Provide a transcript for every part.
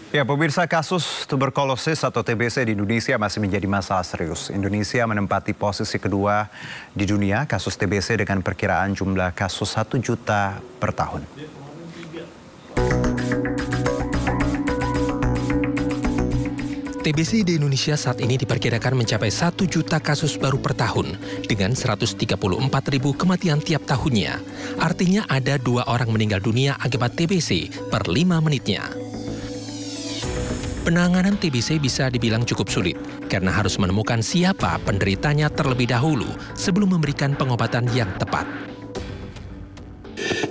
Ya, pemirsa, kasus tuberkulosis atau TBC di Indonesia masih menjadi masalah serius. Indonesia menempati posisi kedua di dunia kasus TBC dengan perkiraan jumlah kasus 1 juta per tahun. TBC di Indonesia saat ini diperkirakan mencapai 1 juta kasus baru per tahun dengan 134.000 kematian tiap tahunnya. Artinya ada 2 orang meninggal dunia akibat TBC per 5 menitnya. Penanganan TBC bisa dibilang cukup sulit karena harus menemukan siapa penderitanya terlebih dahulu sebelum memberikan pengobatan yang tepat.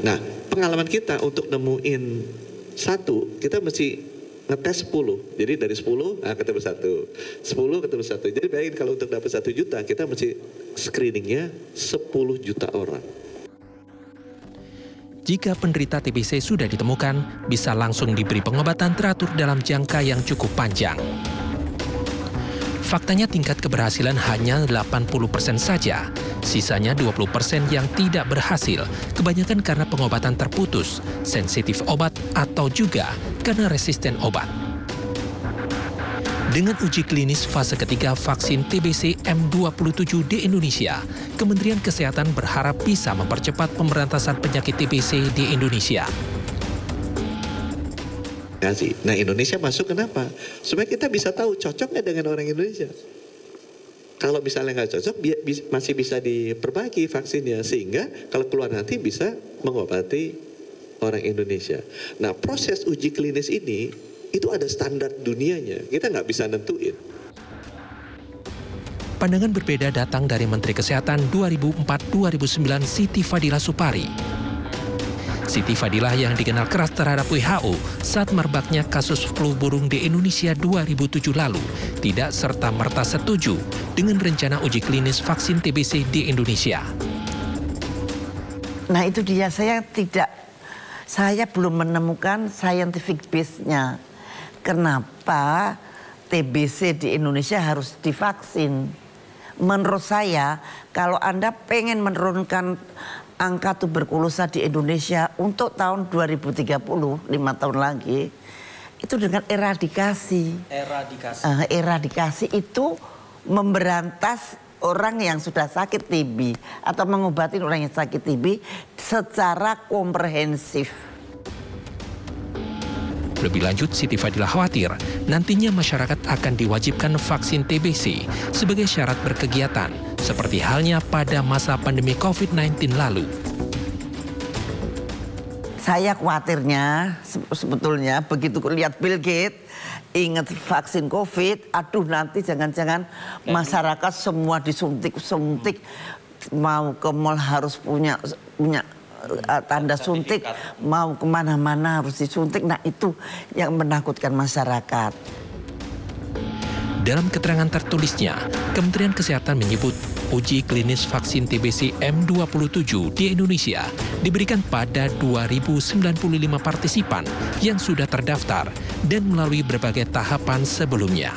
Nah, pengalaman kita untuk nemuin satu, kita mesti ngetes 10. Jadi dari 10, ketemu 1. 10 ketemu 1. Jadi bayangin kalau untuk dapat 1 juta, kita mesti screeningnya 10 juta orang. Jika penderita TBC sudah ditemukan, bisa langsung diberi pengobatan teratur dalam jangka yang cukup panjang. Faktanya tingkat keberhasilan hanya 80% saja. Sisanya 20% yang tidak berhasil, kebanyakan karena pengobatan terputus, sensitif obat, atau juga karena resisten obat. Dengan uji klinis fase ketiga vaksin TBC M27 di Indonesia, Kementerian Kesehatan berharap bisa mempercepat pemberantasan penyakit TBC di Indonesia. Nah, Indonesia masuk kenapa? Supaya kita bisa tahu cocok nggak dengan orang Indonesia. Kalau misalnya nggak cocok, masih bisa diperbaiki vaksinnya, sehingga kalau keluar nanti bisa mengobati orang Indonesia. Nah, proses uji klinis ini itu ada standar dunianya, kita nggak bisa nentuin. Pandangan berbeda datang dari Menteri Kesehatan 2004-2009 Siti Fadila Supari. Siti Fadila yang dikenal keras terhadap WHO saat merebaknya kasus flu burung di Indonesia 2007 lalu tidak serta-merta setuju dengan rencana uji klinis vaksin TBC di Indonesia. Nah, itu dia, saya belum menemukan scientific base-nya. Kenapa TBC di Indonesia harus divaksin? Menurut saya, kalau Anda pengen menurunkan angka tuberkulosa di Indonesia untuk tahun 2030, 5 tahun lagi, itu dengan eradikasi. Eradikasi itu memberantas orang yang sudah sakit TB atau mengobati orang yang sakit TB secara komprehensif. Lebih lanjut, Siti Fadila khawatir nantinya masyarakat akan diwajibkan vaksin TBC sebagai syarat berkegiatan, seperti halnya pada masa pandemi COVID-19 lalu. Saya khawatirnya sebetulnya begitu lihat Bill Gates ingat vaksin COVID, aduh nanti jangan-jangan masyarakat semua disuntik, mau ke mall harus punya tanda suntik, mau kemana-mana harus disuntik. Nah, itu yang menakutkan masyarakat. Dalam keterangan tertulisnya, Kementerian Kesehatan menyebut uji klinis vaksin TBC M27 di Indonesia diberikan pada 2.095 partisipan yang sudah terdaftar dan melalui berbagai tahapan sebelumnya.